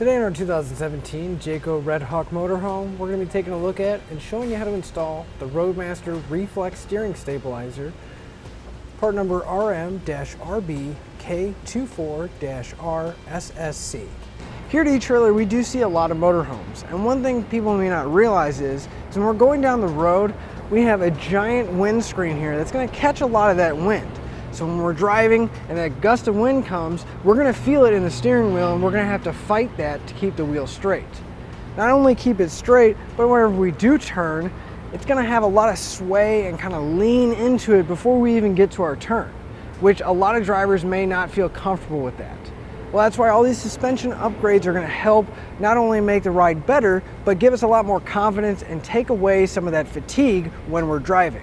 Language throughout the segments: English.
Today in our 2017 Jayco Redhawk Motorhome, we're going to be taking a look at and showing you how to install the Roadmaster Reflex Steering Stabilizer, part number RM-RBK24-RSSC. Here at eTrailer, we do see a lot of motorhomes, and one thing people may not realize is when we're going down the road, we have a giant windscreen here that's going to catch a lot of that wind. So when we're driving and that gust of wind comes, we're going to feel it in the steering wheel, and we're going to have to fight that to keep the wheel straight. Not only keep it straight, but whenever we do turn, it's going to have a lot of sway and kind of lean into it before we even get to our turn, which a lot of drivers may not feel comfortable with that. Well, that's why all these suspension upgrades are going to help not only make the ride better, but give us a lot more confidence and take away some of that fatigue when we're driving.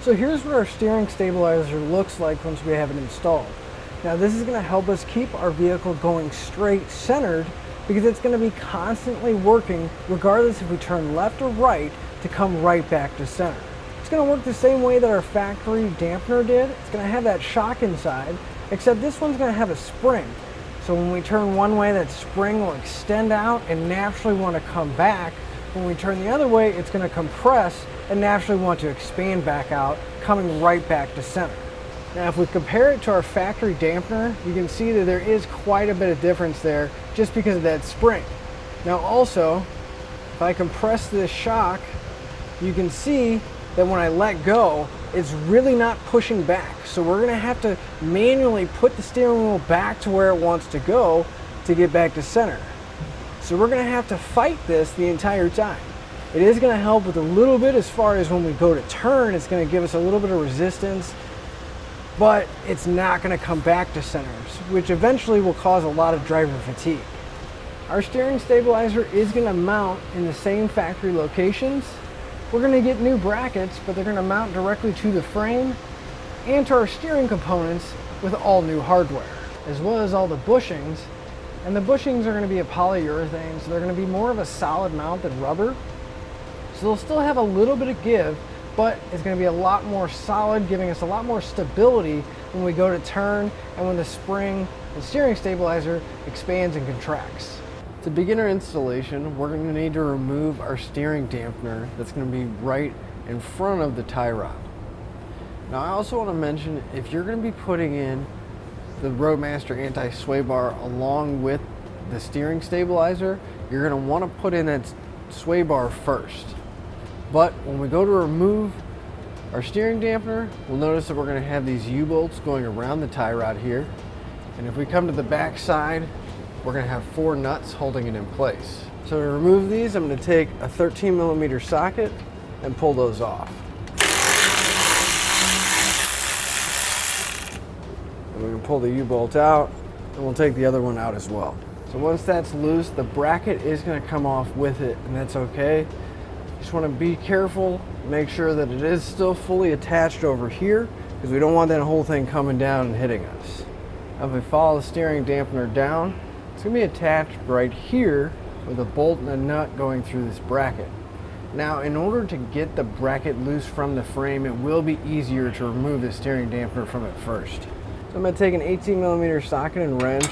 So here's what our steering stabilizer looks like once we have it installed. Now this is going to help us keep our vehicle going straight centered, because it's going to be constantly working regardless if we turn left or right to come right back to center. It's going to work the same way that our factory dampener did. It's going to have that shock inside, except this one's going to have a spring. So when we turn one way, that spring will extend out and naturally want to come back. When we turn the other way, it's going to compress and naturally want to expand back out, coming right back to center. Now if we compare it to our factory dampener, you can see that there is quite a bit of difference there just because of that spring. Now also, if I compress this shock, you can see that when I let go, it's really not pushing back. So we're gonna have to manually put the steering wheel back to where it wants to go to get back to center. So we're gonna have to fight this the entire time. It is going to help with a little bit as far as when we go to turn, it's going to give us a little bit of resistance, but it's not going to come back to center, which eventually will cause a lot of driver fatigue. Our steering stabilizer is going to mount in the same factory locations. We're going to get new brackets, but they're going to mount directly to the frame and to our steering components with all new hardware, as well as all the bushings. And the bushings are going to be a polyurethane, so they're going to be more of a solid mount than rubber. So they'll still have a little bit of give, but it's going to be a lot more solid, giving us a lot more stability when we go to turn and when the spring and steering stabilizer expands and contracts. To begin our installation, we're going to need to remove our steering dampener that's going to be right in front of the tie rod. Now I also want to mention, if you're going to be putting in the Roadmaster Anti-Sway Bar along with the steering stabilizer, you're going to want to put in that sway bar first. But when we go to remove our steering dampener, we'll notice that we're going to have these U-bolts going around the tie rod here. And if we come to the back side, we're going to have 4 nuts holding it in place. So to remove these, I'm going to take a 13mm socket and pull those off. And we can pull the U-bolt out, and we'll take the other one out as well. So once that's loose, the bracket is going to come off with it, and that's okay. Just want to be careful, make sure that it is still fully attached over here, because we don't want that whole thing coming down and hitting us. Now if we follow the steering dampener down, it's going to be attached right here with a bolt and a nut going through this bracket. Now in order to get the bracket loose from the frame, it will be easier to remove the steering dampener from it first. So I'm going to take an 18mm socket and wrench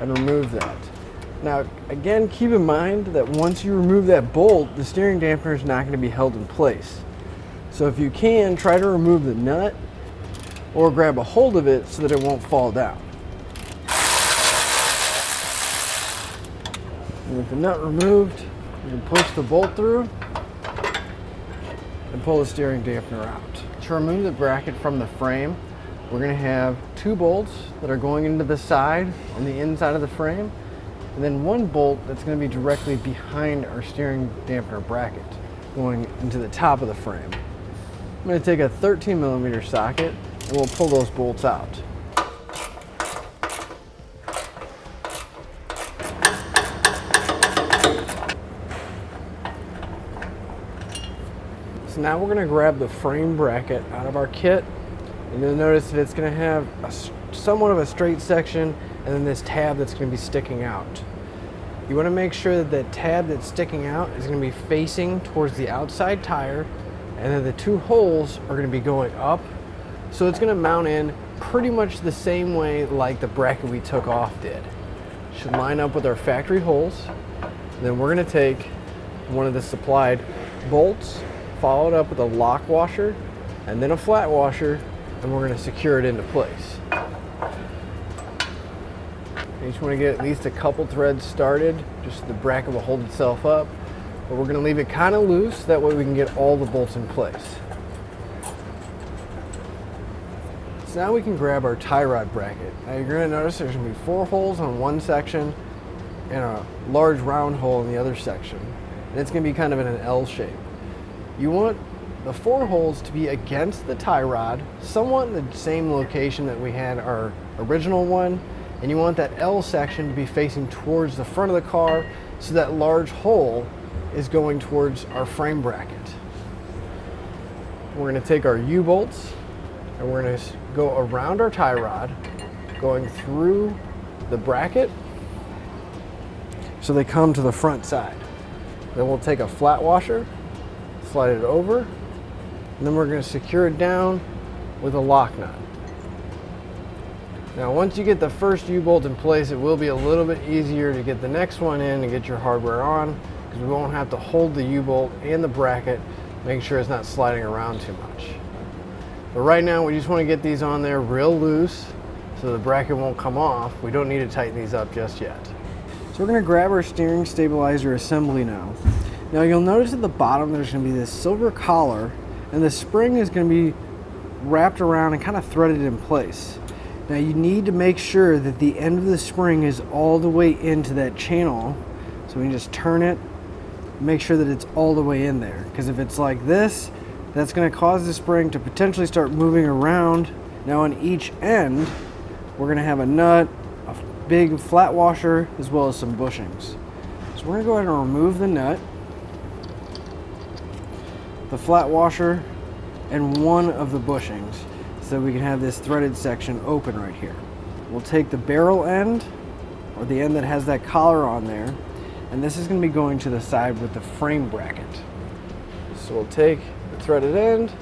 and remove that. Now, again, keep in mind that once you remove that bolt, the steering dampener is not going to be held in place. So if you can, try to remove the nut or grab a hold of it so that it won't fall down. And with the nut removed, you can push the bolt through and pull the steering dampener out. To remove the bracket from the frame, we're going to have 2 bolts that are going into the side on the inside of the frame, and then 1 bolt that's going to be directly behind our steering dampener bracket, going into the top of the frame. I'm going to take a 13mm socket and we'll pull those bolts out. So now we're going to grab the frame bracket out of our kit, and you'll notice that it's going to have somewhat of a straight section and then this tab that's going to be sticking out. You want to make sure that that tab that's sticking out is going to be facing towards the outside tire, and then the 2 holes are going to be going up. So it's going to mount in pretty much the same way like the bracket we took off did. should line up with our factory holes. And then we're going to take one of the supplied bolts, follow it up with a lock washer and then a flat washer, and we're going to secure it into place. You just want to get at least a couple threads started, just so the bracket will hold itself up. But we're going to leave it kind of loose, that way we can get all the bolts in place. So now we can grab our tie rod bracket. Now you're going to notice there's going to be 4 holes on one section and a large round hole in the other section. And it's going to be kind of in an L shape. You want the 4 holes to be against the tie rod, somewhat in the same location that we had our original one. And you want that L section to be facing towards the front of the car, so that large hole is going towards our frame bracket. We're going to take our U-bolts and we're going to go around our tie rod, going through the bracket so they come to the front side. Then we'll take a flat washer, slide it over, and then we're going to secure it down with a lock nut. Now once you get the first U-bolt in place, it will be a little bit easier to get the next one in and get your hardware on, because we won't have to hold the U-bolt and the bracket, making sure it's not sliding around too much. But right now we just want to get these on there real loose so the bracket won't come off. We don't need to tighten these up just yet. So we're going to grab our steering stabilizer assembly now. Now you'll notice at the bottom there's going to be this silver collar, and the spring is going to be wrapped around and kind of threaded in place. Now you need to make sure that the end of the spring is all the way into that channel. So we can just turn it, make sure that it's all the way in there. Because if it's like this, that's going to cause the spring to potentially start moving around. Now on each end, we're going to have a nut, a big flat washer, as well as some bushings. So we're going to go ahead and remove the nut, the flat washer, and one of the bushings, so we can have this threaded section open right here. We'll take the barrel end, or the end that has that collar on there, and this is going to be going to the side with the frame bracket. So we'll take the threaded end,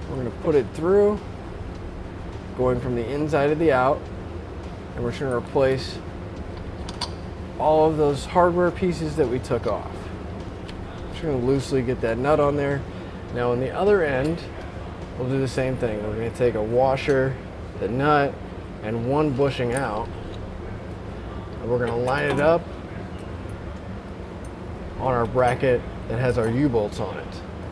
we're going to put it through, going from the inside to the out, and we're just going to replace all of those hardware pieces that we took off. Just going to loosely get that nut on there. Now on the other end, we'll do the same thing. We're going to take a washer, the nut, and one bushing out, and we're going to line it up on our bracket that has our U-bolts on it.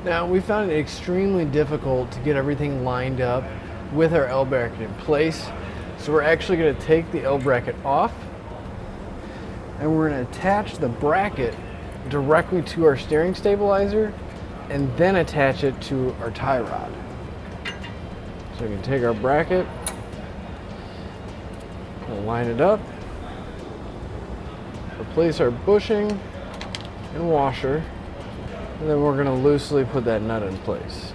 Now we found it extremely difficult to get everything lined up with our L bracket in place, so we're actually going to take the L bracket off and we're going to attach the bracket directly to our steering stabilizer and then attach it to our tie rod. So we can take our bracket, we'll line it up, replace our bushing and washer, and then we're going to loosely put that nut in place.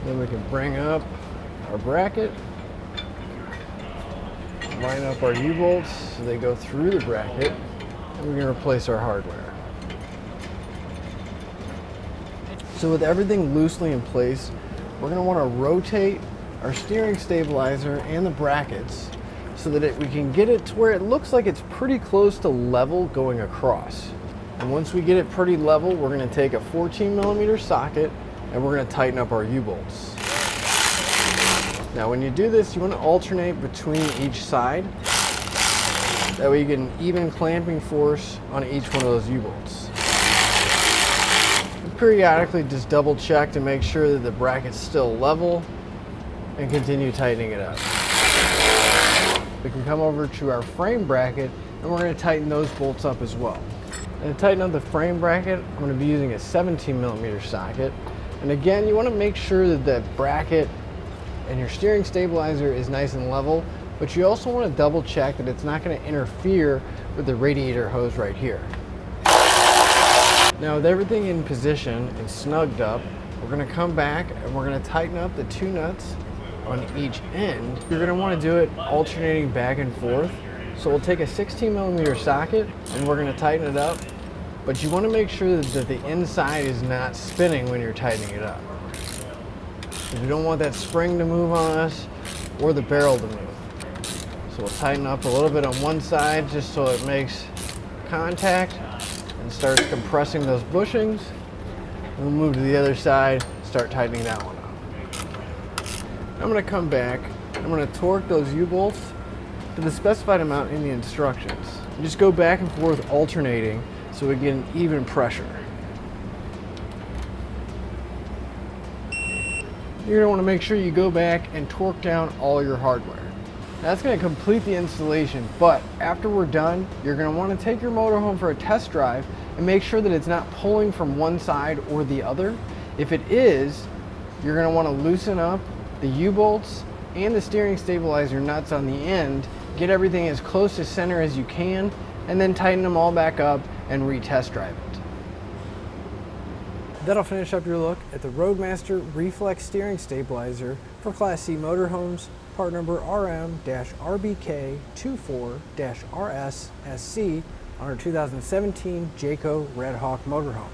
Then we can bring up our bracket, line up our U-bolts so they go through the bracket, and we can replace our hardware. So with everything loosely in place, we're going to want to rotate our steering stabilizer and the brackets so that we can get it to where it looks like it's pretty close to level going across. And once we get it pretty level, we're going to take a 14mm socket and we're going to tighten up our U-bolts. Now when you do this, you want to alternate between each side. That way you get an even clamping force on each one of those U-bolts. Periodically just double check to make sure that the bracket's still level and continue tightening it up. We can come over to our frame bracket and we're going to tighten those bolts up as well. And to tighten up the frame bracket, I'm going to be using a 17mm socket. And again, you want to make sure that the bracket and your steering stabilizer is nice and level, but you also want to double check that it's not going to interfere with the radiator hose right here. Now with everything in position and snugged up, we're going to come back and we're going to tighten up the 2 nuts on each end. You're going to want to do it alternating back and forth. So we'll take a 16mm socket and we're going to tighten it up, but you want to make sure that the inside is not spinning when you're tightening it up. We don't want that spring to move on us or the barrel to move. So we'll tighten up a little bit on one side just so it makes contact and starts compressing those bushings. We'll move to the other side, start tightening that one up. I'm going to come back, I'm going to torque those U-bolts to the specified amount in the instructions. And just go back and forth alternating so we get an even pressure. You're going to want to make sure you go back and torque down all your hardware. That's going to complete the installation, but after we're done, you're going to want to take your motorhome for a test drive and make sure that it's not pulling from one side or the other. If it is, you're going to want to loosen up the U-bolts and the steering stabilizer nuts on the end, get everything as close to center as you can, and then tighten them all back up and retest drive it. That'll finish up your look at the Roadmaster Reflex Steering Stabilizer for Class C motorhomes, part number RM-RBK24-RSSC on our 2017 Jayco Redhawk Motorhome.